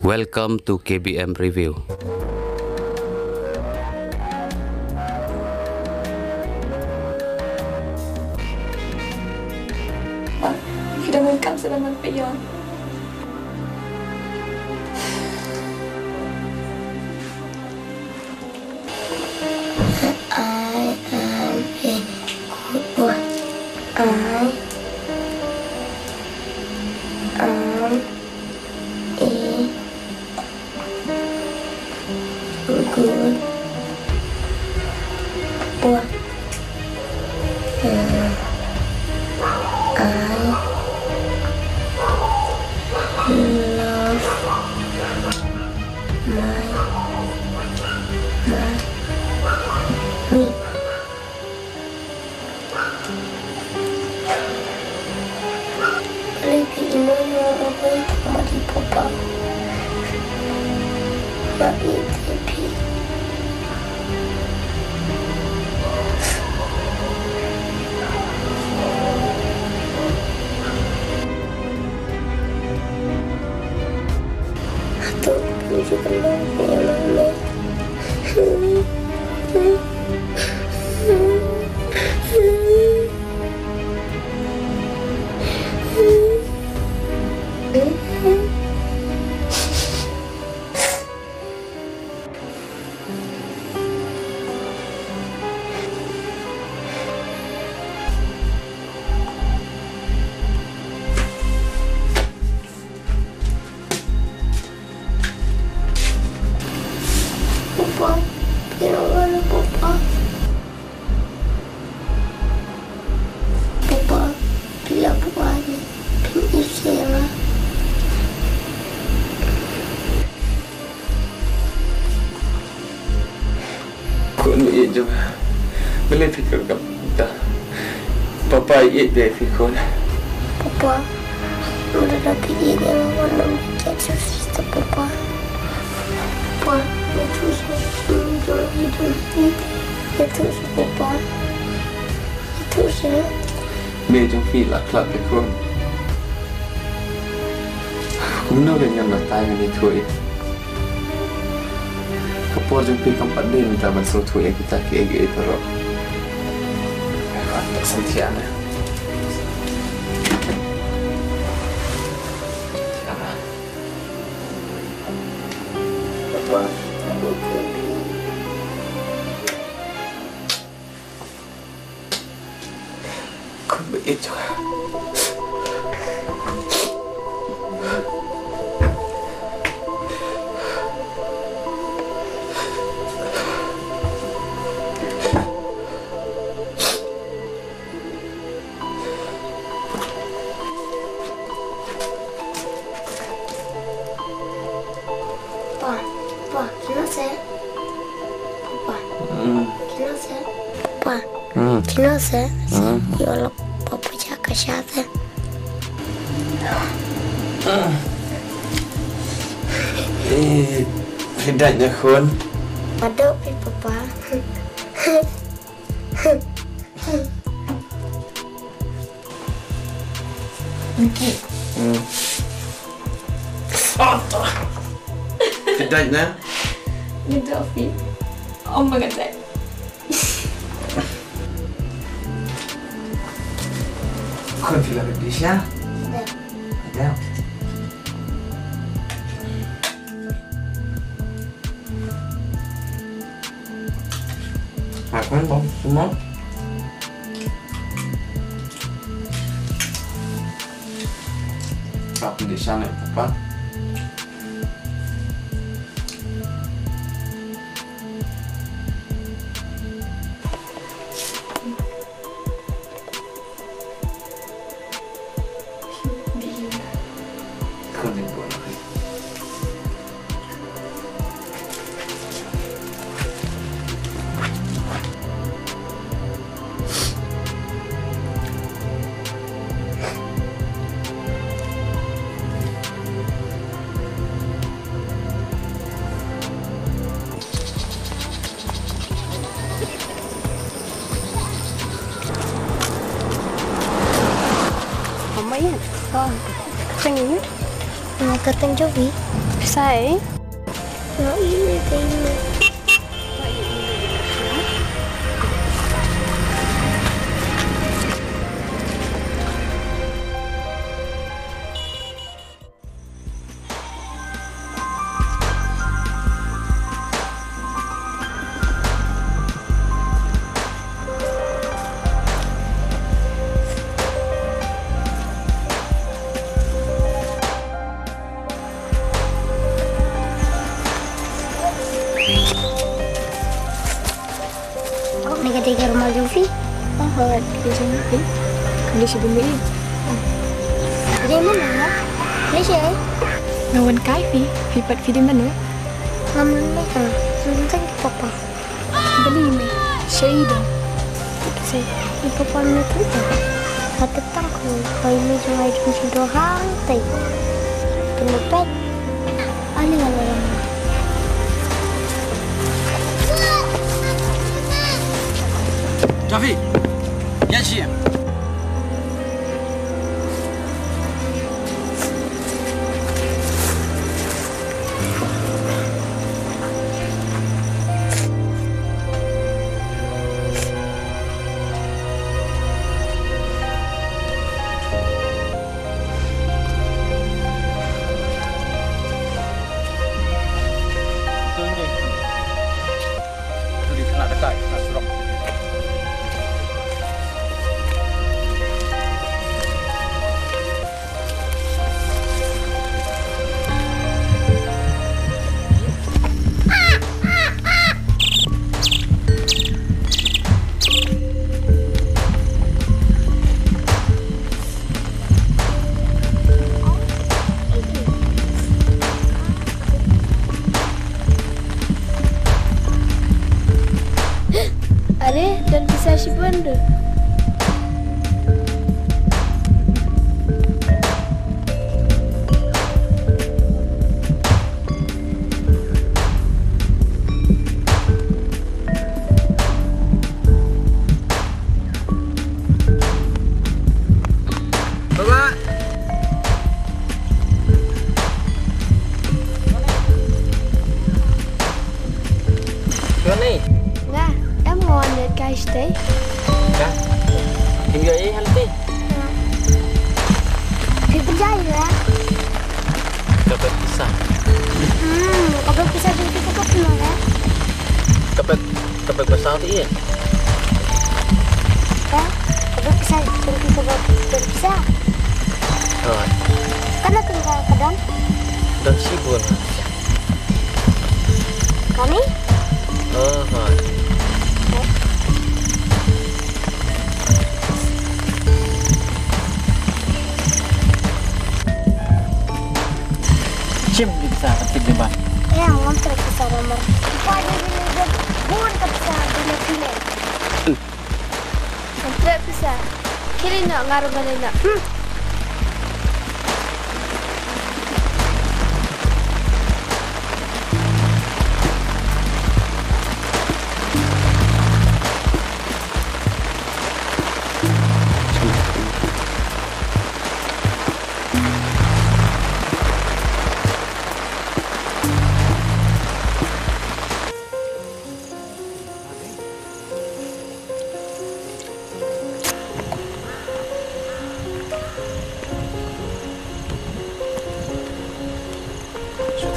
Welcome to KBM Review. Kita welcome selamat Pion. I am a good boy. I am a good boy. I love me. Lagi ini orang mati papa. Mati tapi. Atau puji kenal yang mana? Papa, gimana Papa? Papa, bila buat penyisiran. Kau nak ia juga. Boleh fikir kita. Papa ia dia fikir. Papa, udah dapat ini mana bikin susah Papa. Papa, itu sudah hidup ini. Itu Papa. Itu saya. Mẹ trong khi là club được không? Cũng đâu dengan matai ini thôi. Kapor trong khi kampat dia minta masuk thôi kita ke itu. Tak sentiana. Papa, Kau baik juga. Papa, kinase? Papa, kinase? Papa, kinase? Yola Papa jaga siapa? Hidayahnya Khun. Ada Papa. Niki. Hidayahnya. Gitu Ovi. Om banget saya. Kau tidak bisa. Ada. Aku bom semua. Tapi di sana Papa. Kau ni boleh. Mama ya? Oh, katanya. Katanya Jovi. Sai. Nó ý cái Negatif rumah Luffy. Kerja ni. Malaysia bumi. Dari mana? Malaysia. Ngawan kai fi pat fi di mana? Ngamun mereka. Tentang papa. Beli me. Syeda. Saya papa ni tu. Kata tangku. Kau ini cuma itu sudah hantai. Kenapa? Aling-aling. Jafi, Yan Xi， 这里是哪个寨？哪知道？ Are dan bisa si benda. Bapak. Johnny. Nga, em ngon được cái đấy. Dah. Hingga ini nanti. Thì bây giờ rồi. Dapat pisah. Kalau bisa jadi kita keluar ya. Dapat besar tu iya. Ya, kalau bisa jadi kita bisa. Oh, Karena tinggal kadang dan sibun. kami Oh, Cim bisa ketik di bawah. ya ngontrak bisa nomor. Pada bila bukan bisa bila pilih. Ngontrak bisa. Kiri nak ngaruh balik nak.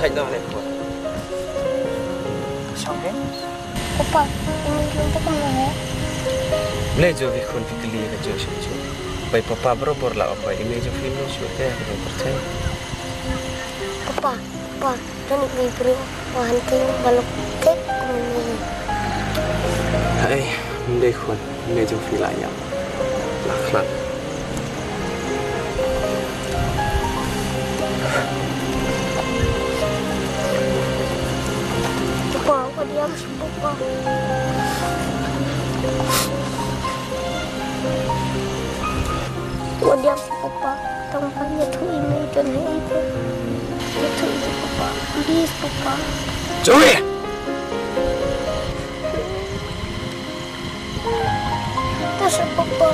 Thành đâu này của xong hết. Papa, ini kita kemana? Belajar vikun fikir ke jauh jauh. Baik papa berobor lah apa ini jauh film sudah aku percaya. Papa, dan ibu wanting balok kek kemana? Hai, mendekun, meja filanya. Laklan. Papa, aku diam sih Papa. Aku diam sih Papa. Tampaknya tuh ini dan itu. Itu Papa. Please Papa. Joey. Terus Papa.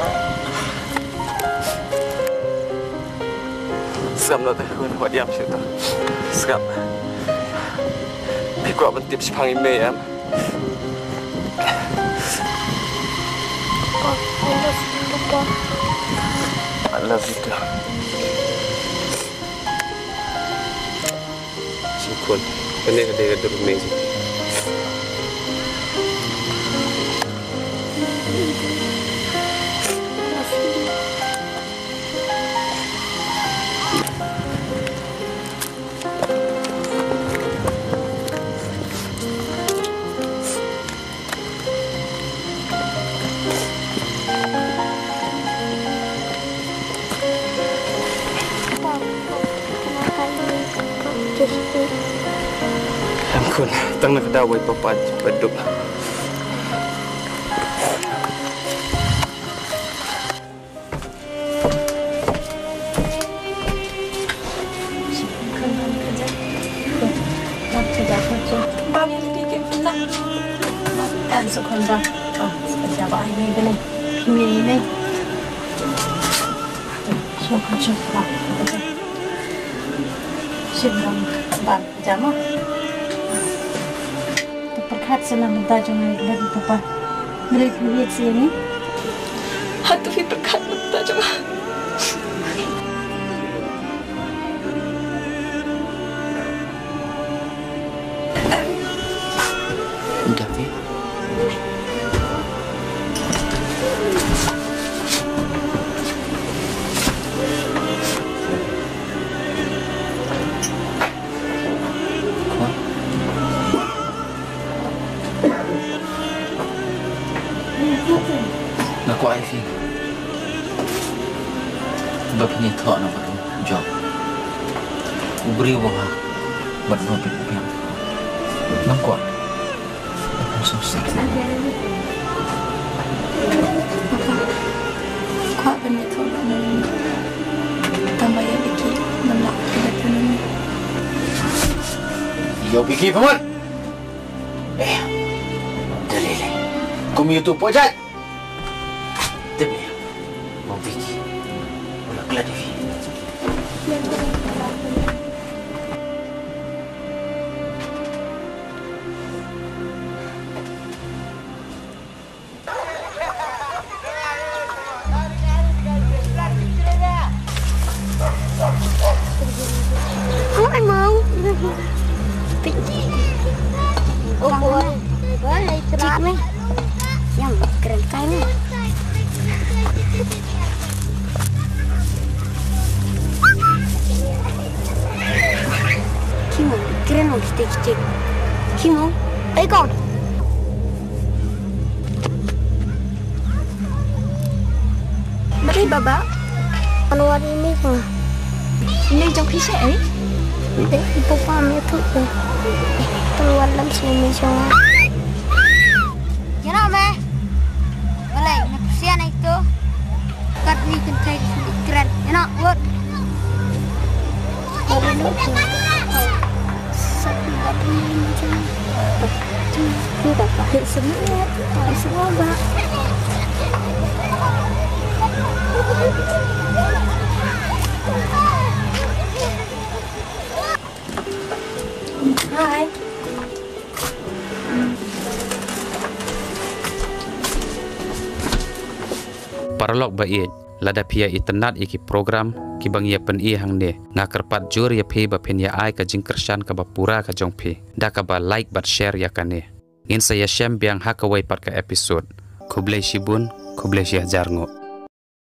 Sekarang dah teh, buat diam situ. Sekarang. gua bentip sepang ime ya. I love you too. Syukun, kena ada rumah je. Ampun, tang nak dawai papa peduk. Bab bikin pula. Dan sekolah. Oh, siapa ini beli? Ini. Syukur. Syukur. Bab jamu. Terperkat selama tajam lagi papa. Mereka lihat sini. Hatu fi perkat tajam. Udah, Pi. Nak kuat Ivy. Bab ni thok nak baru job. Uberi wah. Buat bab yang. Nak kuat. Susah. Kuat benar tu. Tambah yang fikir menolak kebetulan ini. Yo fikir paman. Dari. Kau YouTube pojat. Demi. Mau fikir. Ulah keladi. Ai mau. Pergi. Oh, boleh. Boleh terang. Yang keren kayaknya. Kimo, keren mau kita. Kimo, kau. Beri baba. Anwar ini mah. Ini jauh kisah Dek, papa me tu. Keluar dalam sini semua. Jangan me. Boleh, nak sian itu. Kat ni kentai keren. Jangan buat. Dari lucu. Sapi sapi macam. Ini dapat semua. Semua bak. Hai. Paralog bait lada pia itenat iki program ki bang ya pen i hang ne nga kerpat jur ya phi ba pen ya ai ka jingkershan ka ba pura ka jong phi da ka ba like bat share ya kane in saya shem biang hakawai pat ka episode kublai shibun kublai syah jarngo